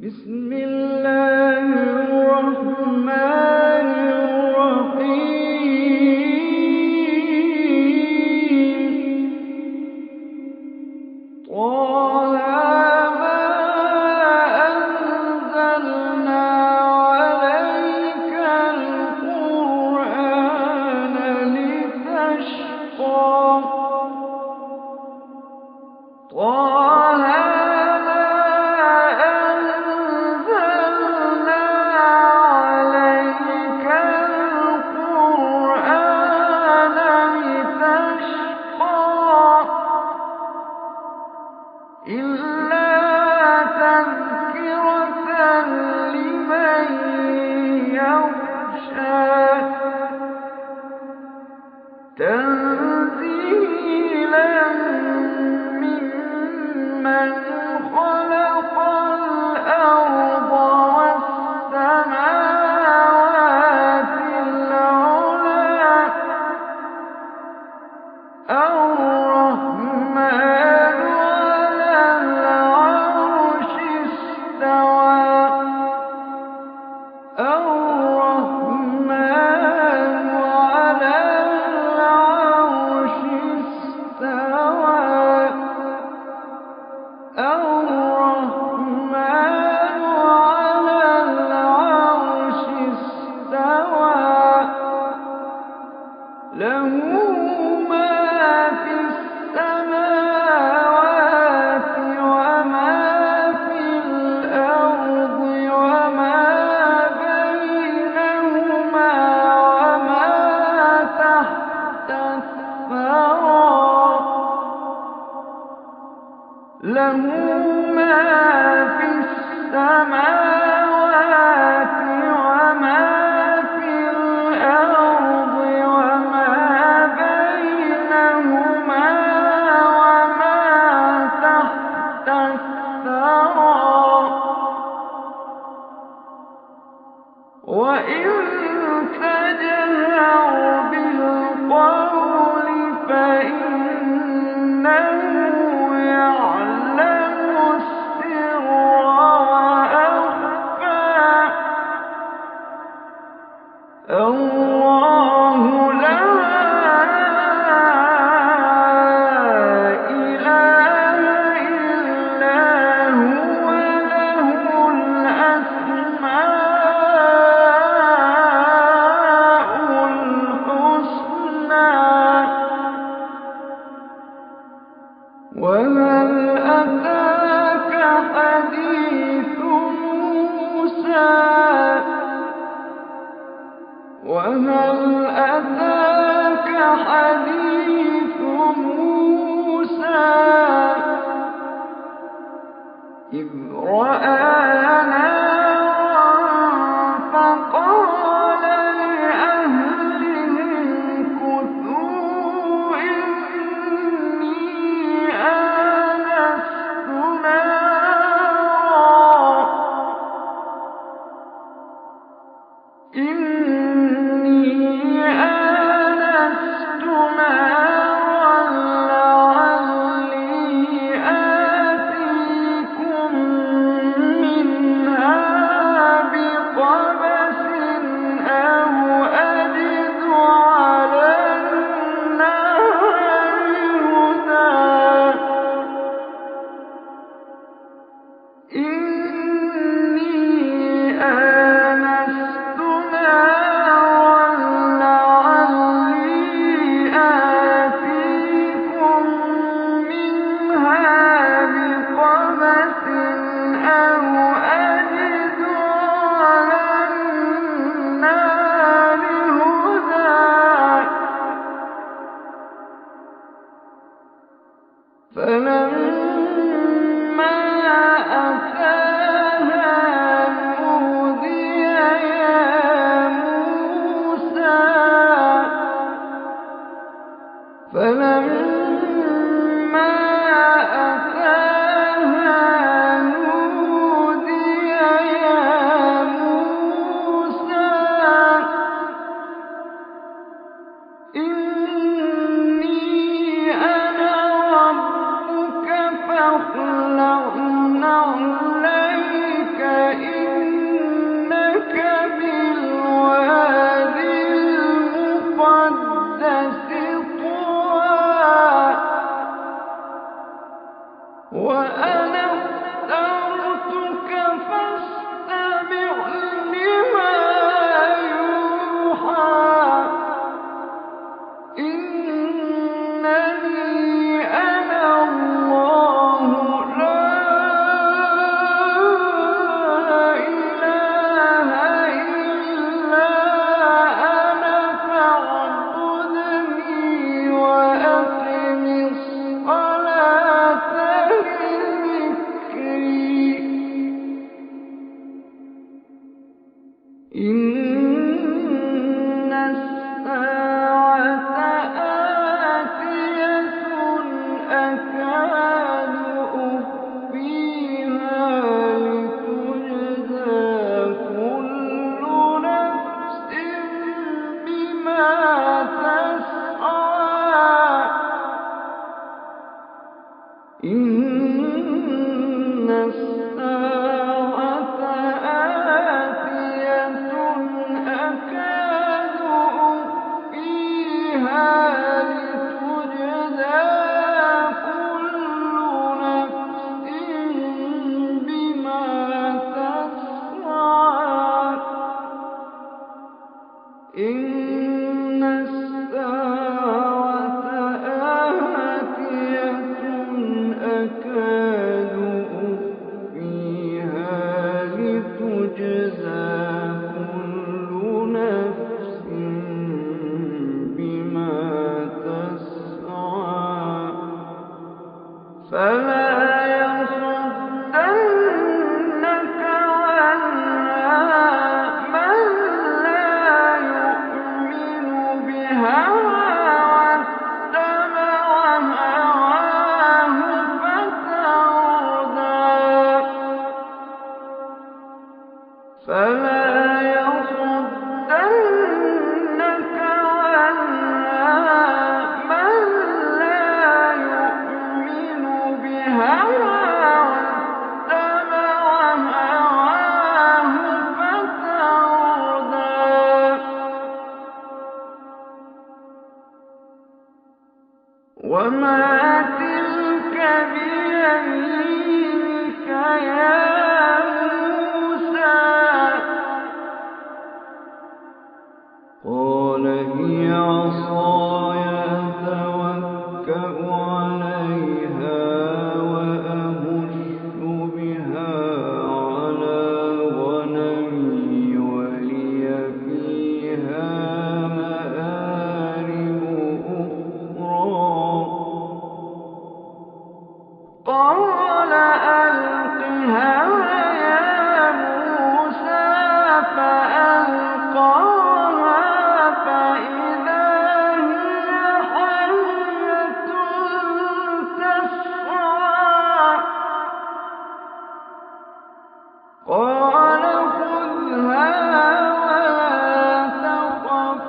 بسم الله الرحمن الرحيم طه ما أنزلنا عليك القرآن لتشقى إلا تذكرة لمن يخشى تنزيلا ممن خلق الأرض والسماوات العلى الرحمن على العرش استوى الرحمن على العرش استوى الرحمن على العرش استوى له ما في السماوات وما في الأرض وما بينهما وما تحت الثرى له ما في السماوات وما في الأرض وما بينهما وما تحت الثرى وإن تجهر بالقول فإنه يعلم السر وأخفى الله لا إله إلا هو له الأسماء الحسنى وهل أتاك حديث موسى وهل أتاك حديث موسى إذ رأى نارا فقال لأهلهم كثوا إني آنست نارا لعلي آتيكم منها فلا يصدنك عنها من لا يؤمن بها واتبع هواه فتردى وما تلك بيمينك يا موسى قال هي عصاي أتوكأ عليها وأهش بها على غنمي ولي فيها مآرب أخرى قال ألقها يا موسى فألقاها فإذا هي حية تسعى قال خذها ولا تخف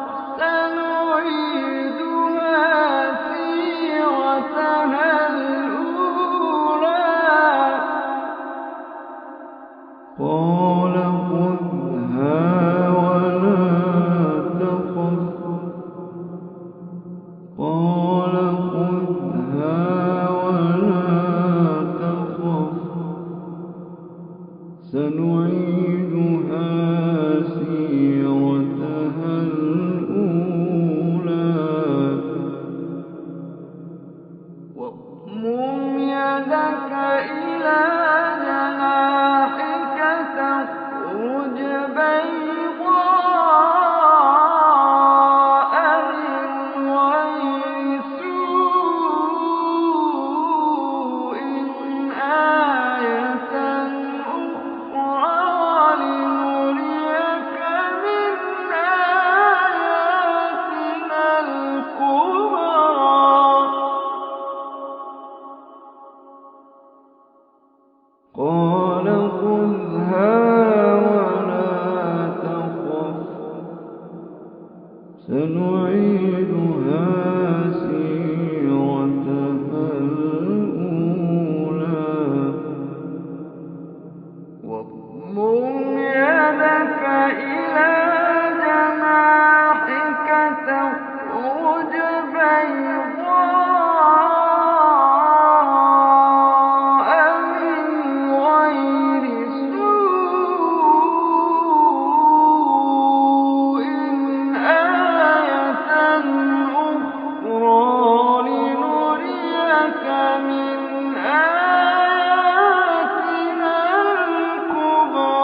سنعيدها سيرتها الأولى قال خذها ولا تخف قال خذها ولا تخف سنعيدها سيرتها الأولى واضمم يدك إلى جناحك تخرج بيضاء من غير سوء آية أخرى لنريك من آياتنا الكبرى قال خذها ولا تخف سنعيدها سيرتها الأولى واضمم يدك إلى جناحك تخرج بيضاء من غير سوء آية أخرى لنريك من آياتنا الكبرى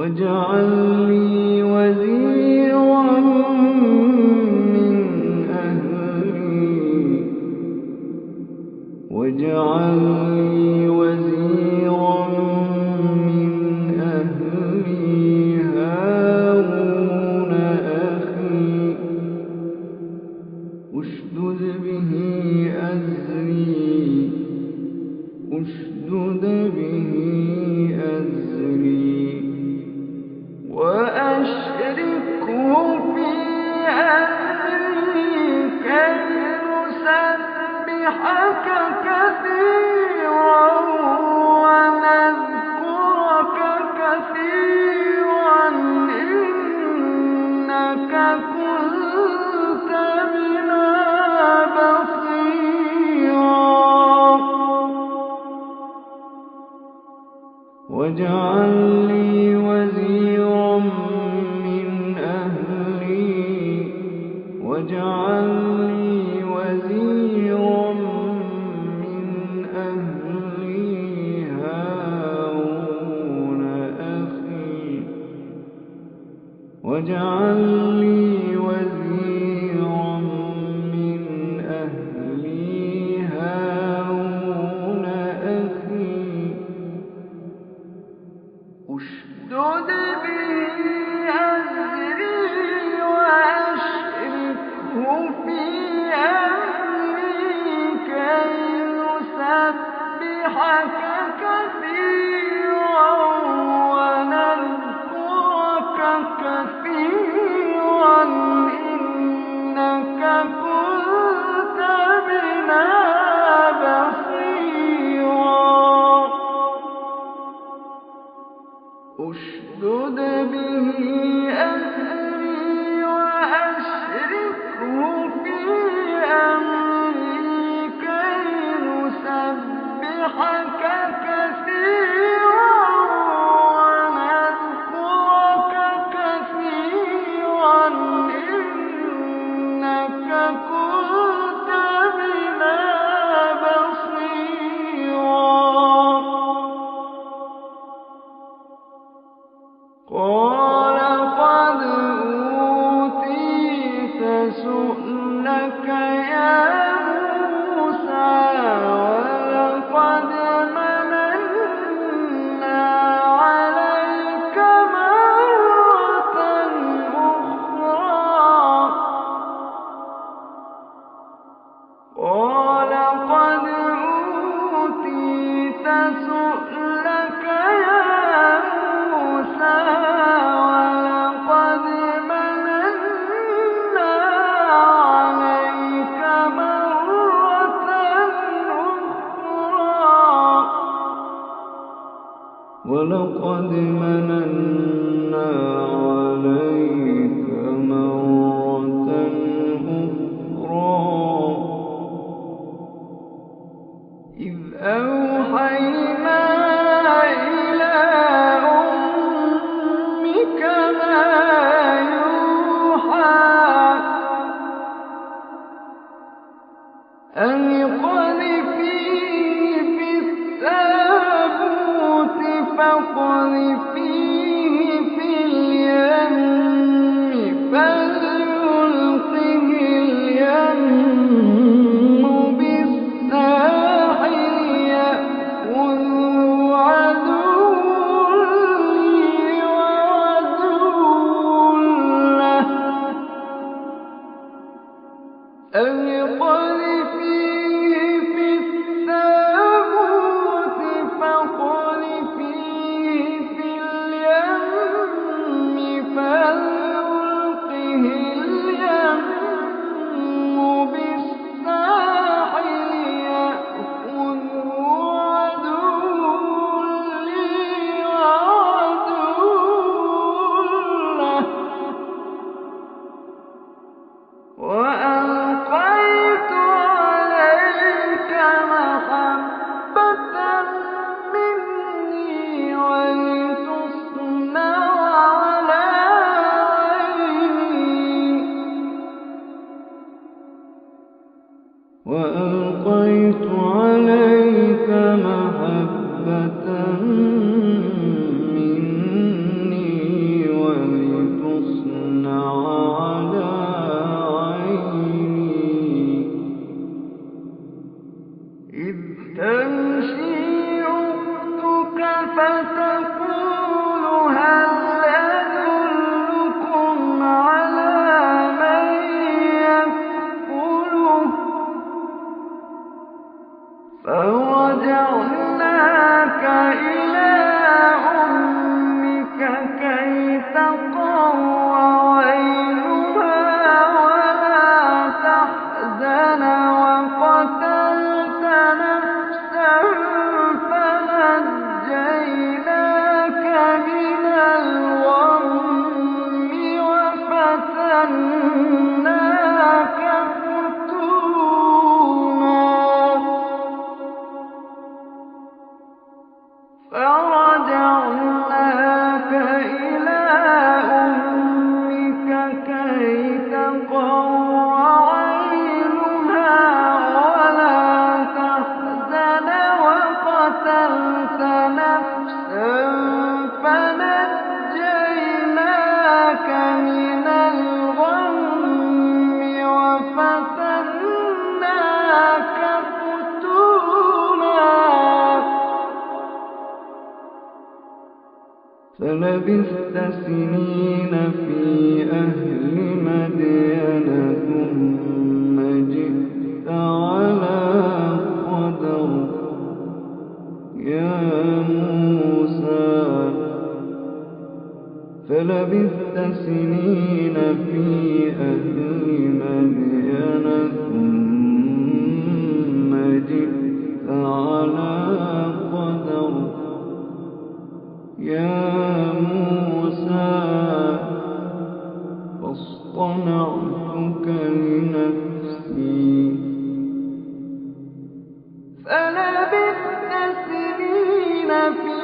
واجعل لي وزيرا من أهلي واجعل لي وزيرا من أهلي هارون أخي اشدد به أزري وأشركه في أمري كي نسبحك كثيرا ونذكرك كثيرا إنك كنت بنا بصيرا واجعل لي وزيرا من أهلي واجعل لي وزيرا من أهلي هارون أخي واجعل لي وزيرا من أهلي هارون أخي اشدد به أزري وأشركه في أمري كي نسبحك كثيرا ونذكرك كثيرا إنك كنت بنا بصيرا اشدد به أزري وأشركه في أمري كي نسبحك كثيرا ونذكرك كثيرا إنك كنت بنا بصيرا قال قد أوتيت سؤلك يا موسى ولقد مننا عليك مرة أخرى قال قد أوتيت سؤلك يا موسى ولقد مننا عليك مرة أخرى ولقد مننا عليك مرة أخرى إذ أوحينا إلى أمك ما يوحى أن اقذفيه في التابوت فاقذفيه في اليم فليلقه اليم بالساحل يأخذه عدو لي وعدو له أن اقذفيه في التابوت فاقذفيه في اليم فليلقه اليم بالساحل يأخذه عدو لي وعدو له وألقيت عليك محبة مني ولتصنع على عيني وألقيت عليك محبة مني إذ تمشي أختك فتقول هل أدلكم على من يكفله فرجعناك إلى أمك كي تقر عينها ولا تحزن وقتلت نفسا فنجيناك من الغم وفتناك فرجعناك إلى أمك كي تقر عينها ولا تحزن وقتلت نفسا فنجيناك من الغم وفتناك فتونا فلبثت سنين في أهل مدين ثم جئت على قدر يا موسى فلبثت سنين في أهل مدين ثم جئت على قدر يا موسى فاصطنعتك لنفسي فلبثت سنين في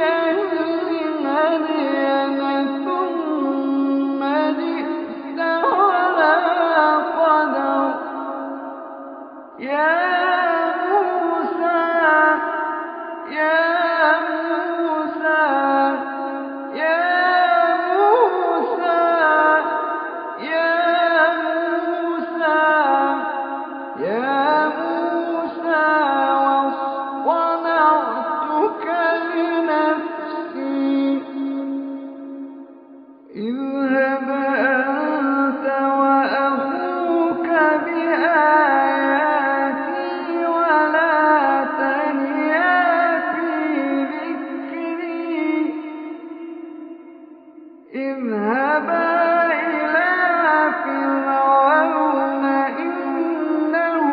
أهل مدين ثم جئت على قدر يا موسى يا موسى يا موسى يا موسى يا موسى واصطنعتك لنفسي اذهب أنت وأخوك بآياتي ولا تنيا في ذكري اذهبا إلى فرعون إنه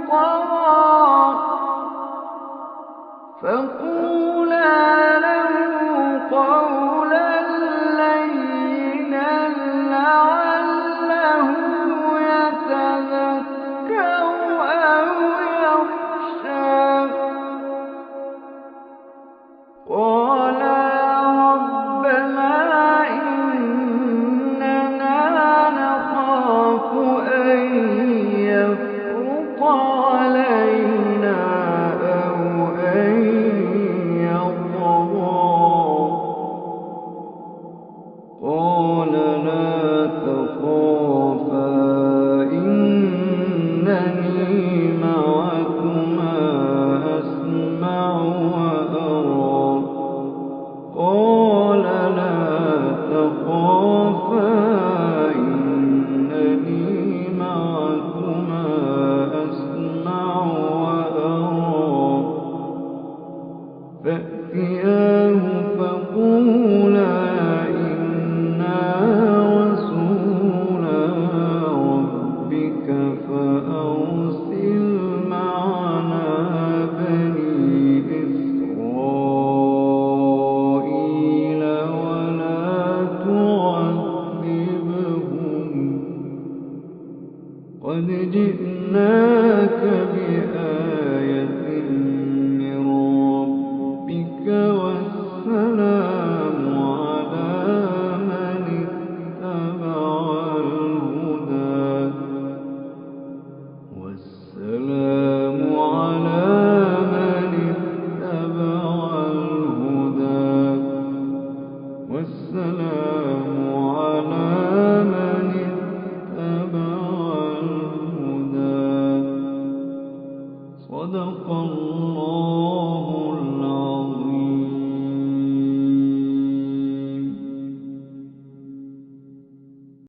طغى فقولا له قولا لينا لعله يتذكر أو يخشى قالا ربنا إننا نخاف أن يفرط علينا أو أن يطغى قال لا تخافا إنني معكما أسمع وأرى قال لا تخافا إنني معكما أسمع وأرى فأتياه فقولا إنا رسولا ربك فأرسل معنا بني إسرائيل ولا تعذبهم قد جئناك بآية من